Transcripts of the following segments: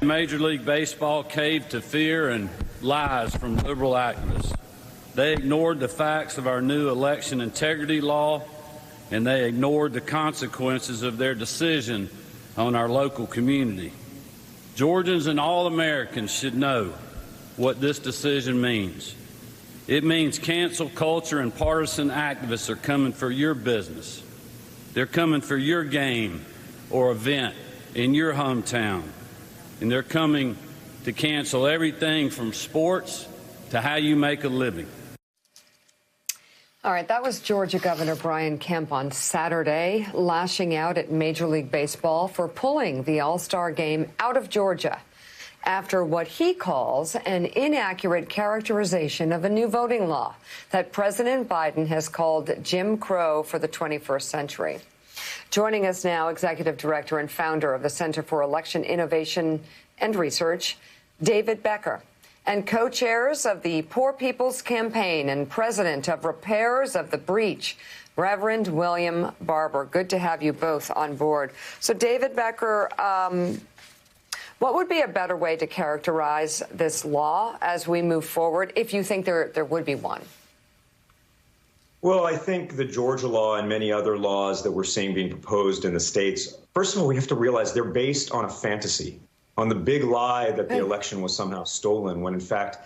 Major League Baseball caved to fear and lies from liberal activists. They ignored the facts of our new election integrity law, and they ignored the consequences of their decision on our local community. Georgians and all Americans should know what this decision means. It means cancel culture and partisan activists are coming for your business. They're coming for your game or event in your hometown. And they're coming to cancel everything from sports to how you make a living. All right, that was Georgia Governor Brian Kemp on Saturday, lashing out at Major League Baseball for pulling the All-Star game out of Georgia after what he calls an inaccurate characterization of a new voting law that President Biden has called Jim Crow for the 21st century. Joining us now, Executive Director and founder of the Center for Election Innovation and Research, David Becker, and co-chairs of the Poor People's Campaign and president of Repairers of the Breach, Reverend William Barber. Good to have you both on board. So, David Becker, what would be a better way to characterize this law as we move forward, if you think there would be one? Well, I think the Georgia law and many other laws that we're seeing being proposed in the states, first of all, we have to realize they're based on a fantasy, on the big lie that the election was somehow stolen, when in fact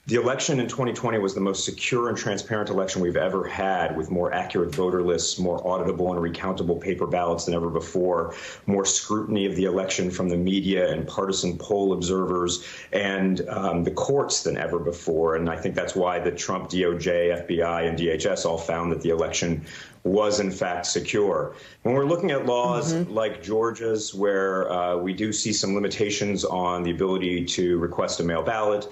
the election in 2020 was the most secure and transparent election we've ever had, with more accurate voter lists, more auditable and recountable paper ballots than ever before, more scrutiny of the election from the media and partisan poll observers and the courts than ever before. And I think that's why the Trump DOJ, FBI, and DHS all found that the election was in fact secure. When we're looking at laws like Georgia's, where we do see some limitations on the ability to request a mail ballot,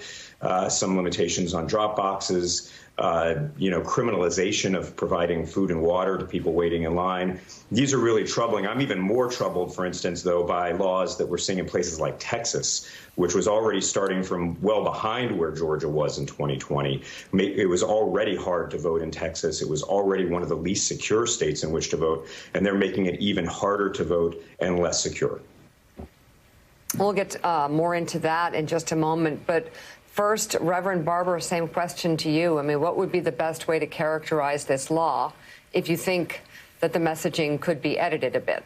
some limitations on drop boxes, criminalization of providing food and water to people waiting in line. These are really troubling. I'm even more troubled, for instance, though, by laws that we're seeing in places like Texas, which was already starting from well behind where Georgia was in 2020. It was already hard to vote in Texas. It was already one of the least secure states in which to vote, and they're making it even harder to vote and less secure. We'll get more into that in just a moment, but first, Reverend Barber, same question to you. I mean, what would be the best way to characterize this law if you think that the messaging could be edited a bit?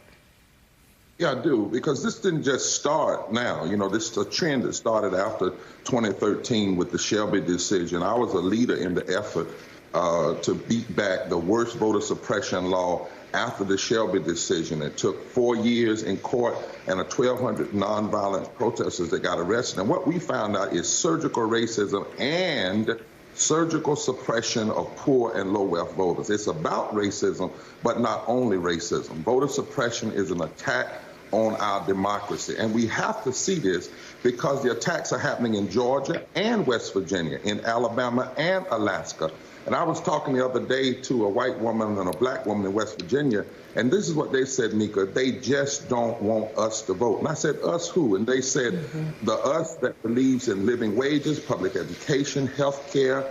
Yeah, I do, because this didn't just start now. You know, this is a trend that started after 2013 with the Shelby decision. I was a leader in the effort to beat back the worst voter suppression law after the Shelby decision. It took 4 years in court and 1,200 nonviolent protesters that got arrested. And what we found out is surgical racism and surgical suppression of poor and low-wealth voters. It's about racism, but not only racism. Voter suppression is an attack on our democracy. And we have to see this because the attacks are happening in Georgia and West Virginia, in Alabama and Alaska. And I was talking the other day to a white woman and a black woman in West Virginia, and this is what they said, Mika, they just don't want us to vote. And I said, us who? And they said, the us that believes in living wages, public education, health care,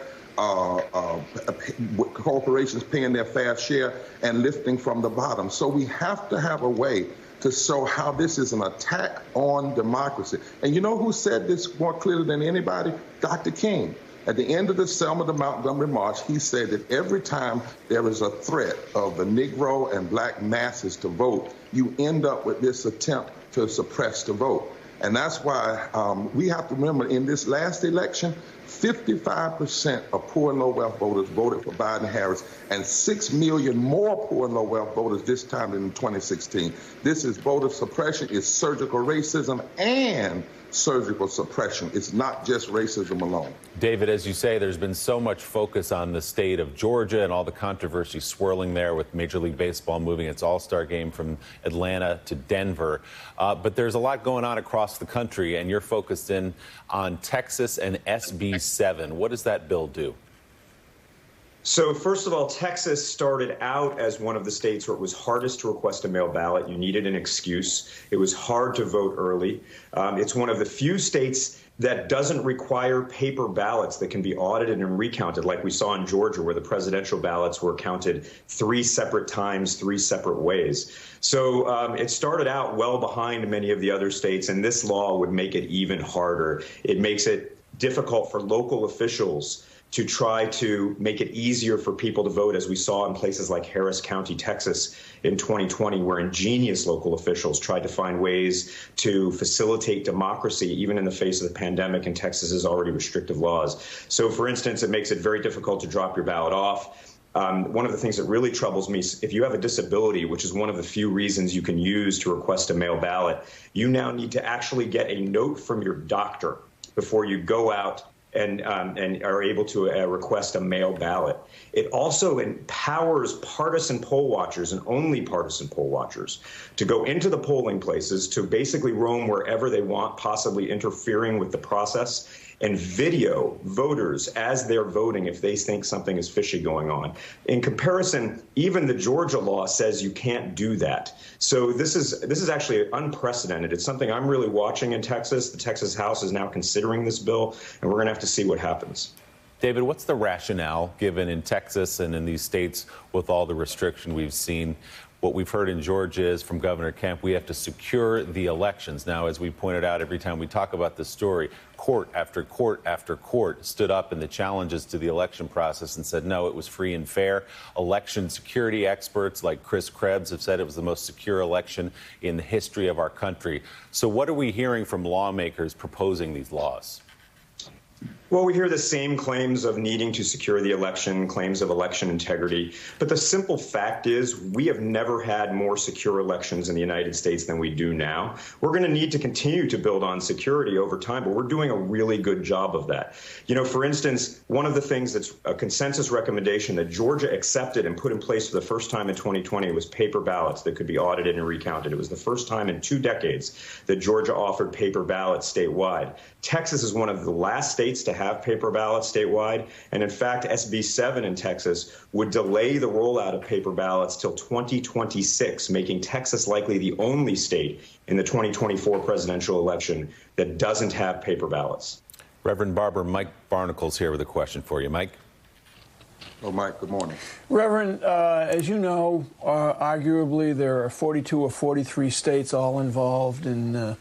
corporations paying their fair share and lifting from the bottom. So we have to have a way to show how this is an attack on democracy. And you know who said this more clearly than anybody? Dr. King. At the end of the Selma to Montgomery March, he said that every time there is a threat of the Negro and black masses to vote, you end up with this attempt to suppress the vote. And that's why we have to remember in this last election, 55% of poor and low-wealth voters voted for Biden-Harris, and 6 million more poor and low-wealth voters this time than in 2016. This is voter suppression, it's surgical racism, and surgical suppression. It's not just racism alone. David, as you say, there's been so much focus on the state of Georgia and all the controversy swirling there with Major League Baseball moving its All-Star game from Atlanta to Denver. But there's a lot going on across the country, and you're focused in on Texas and SB 7. What does that bill do? So first of all, Texas started out as one of the states where it was hardest to request a mail ballot. You needed an excuse. It was hard to vote early. It's one of the few states that doesn't require paper ballots that can be audited and recounted, like we saw in Georgia, where the presidential ballots were counted 3 separate times, 3 separate ways. So it started out well behind many of the other states, and this law would make it even harder. It makes it difficult for local officials to try to make it easier for people to vote, as we saw in places like Harris County, Texas in 2020, where ingenious local officials tried to find ways to facilitate democracy, even in the face of the pandemic and Texas's already restrictive laws. So, for instance, it makes it very difficult to drop your ballot off. One of the things that really troubles me is if you have a disability, which is one of the few reasons you can use to request a mail ballot, you now need to actually get a note from your doctor before you go out and are able to request a mail ballot. It also empowers partisan poll watchers, and only partisan poll watchers, to go into the polling places, to basically roam wherever they want, possibly interfering with the process, and video voters as they're voting if they think something is fishy going on. In comparison, even the Georgia law says you can't do that. So this is actually unprecedented. It's something I'm really watching in Texas. The Texas House is now considering this bill, and we're going to have to see what happens. David, what's the rationale given in Texas and in these states with all the restriction we've seen? What we've heard in Georgia is from Governor Kemp, we have to secure the elections. Now, as we pointed out every time we talk about this story, court after court after court stood up in the challenges to the election process and said, no, it was free and fair. Election security experts like Chris Krebs have said it was the most secure election in the history of our country. So what are we hearing from lawmakers proposing these laws? Well, we hear the same claims of needing to secure the election, claims of election integrity. But the simple fact is we have never had more secure elections in the United States than we do now. We're going to need to continue to build on security over time, but we're doing a really good job of that. You know, for instance, one of the things that's a consensus recommendation that Georgia accepted and put in place for the first time in 2020 was paper ballots that could be audited and recounted. It was the first time in 2 decades that Georgia offered paper ballots statewide. Texas is one of the last states to have paper ballots statewide. And in fact, SB 7 in Texas would delay the rollout of paper ballots till 2026, making Texas likely the only state in the 2024 presidential election that doesn't have paper ballots. Reverend Barber, Mike Barnacle's here with a question for you. Mike? Oh, Mike, good morning. Reverend, as you know, arguably there are 42 or 43 states all involved in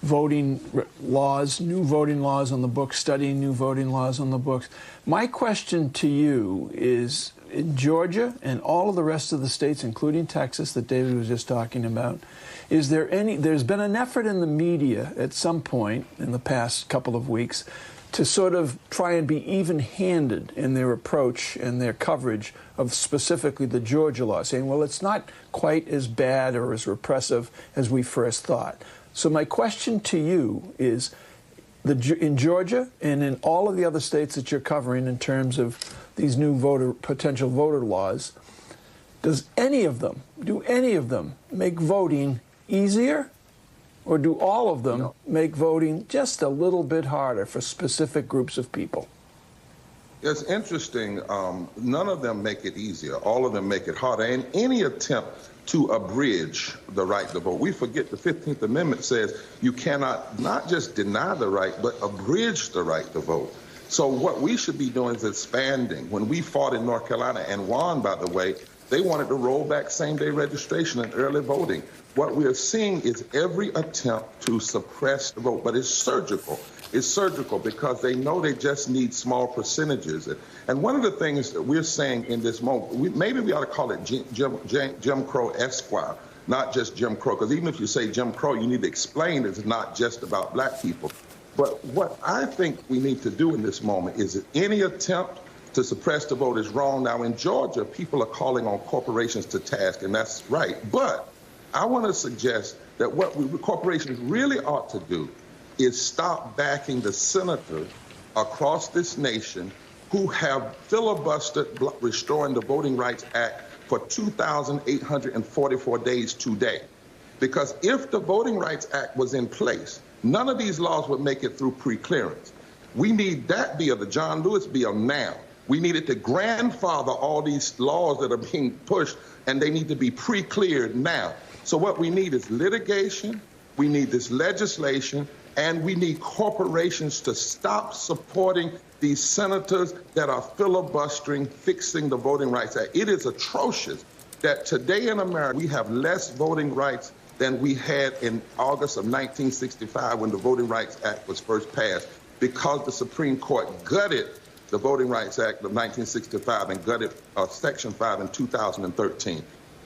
voting laws, new voting laws on the books, studying new voting laws on the books. My question to you is, in Georgia and all of the rest of the states, including Texas that David was just talking about, is there there's been an effort in the media at some point in the past couple of weeks to sort of try and be even-handed in their approach and their coverage of specifically the Georgia law, saying, well, it's not quite as bad or as repressive as we first thought. So my question to you is, in Georgia and in all of the other states that you're covering in terms of these new potential voter laws, do any of them make voting easier, or do all of them make voting just a little bit harder for specific groups of people? It's interesting. None of them make it easier. All of them make it harder. And any attempt to abridge the right to vote. We forget the 15th Amendment says you cannot not just deny the right, but abridge the right to vote. So what we should be doing is expanding. When we fought in North Carolina and won, by the way, they wanted to roll back same-day registration and early voting. What we are seeing is every attempt to suppress the vote, but it's surgical. It's surgical because they know they just need small percentages. And one of the things that we're saying in this moment, maybe we ought to call it Jim Crow Esquire, not just Jim Crow, because even if you say Jim Crow, you need to explain it's not just about black people. But what I think we need to do in this moment is that any attempt to suppress the vote is wrong. Now, in Georgia, people are calling on corporations to task, and that's right. But I want to suggest that what corporations really ought to do is stop backing the senators across this nation who have filibustered restoring the Voting Rights Act for 2,844 days today. Because if the Voting Rights Act was in place, none of these laws would make it through pre-clearance. We need that bill, the John Lewis bill, now. We needed to grandfather all these laws that are being pushed, and they need to be pre-cleared now. So what we need is litigation, we need this legislation, and we need corporations to stop supporting these senators that are filibustering, fixing the Voting Rights Act. It is atrocious that today in America we have less voting rights than we had in August of 1965 when the Voting Rights Act was first passed, because the Supreme Court gutted the Voting Rights Act of 1965 and gutted Section 5 in 2013.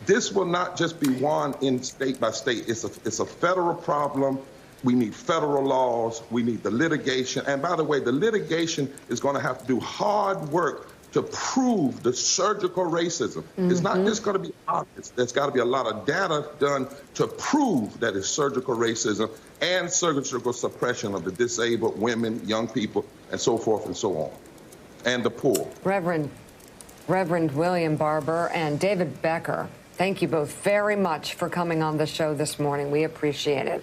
This will not just be won in state by state. It's a federal problem. We need federal laws. We need the litigation. And by the way, the litigation is going to have to do hard work to prove the surgical racism. It's not just going to be obvious. There's got to be a lot of data done to prove that it's surgical racism and surgical suppression of the disabled, women, young people, and so forth and so on, and the poor. Reverend William Barber and David Becker, thank you both very much for coming on the show this morning. We appreciate it.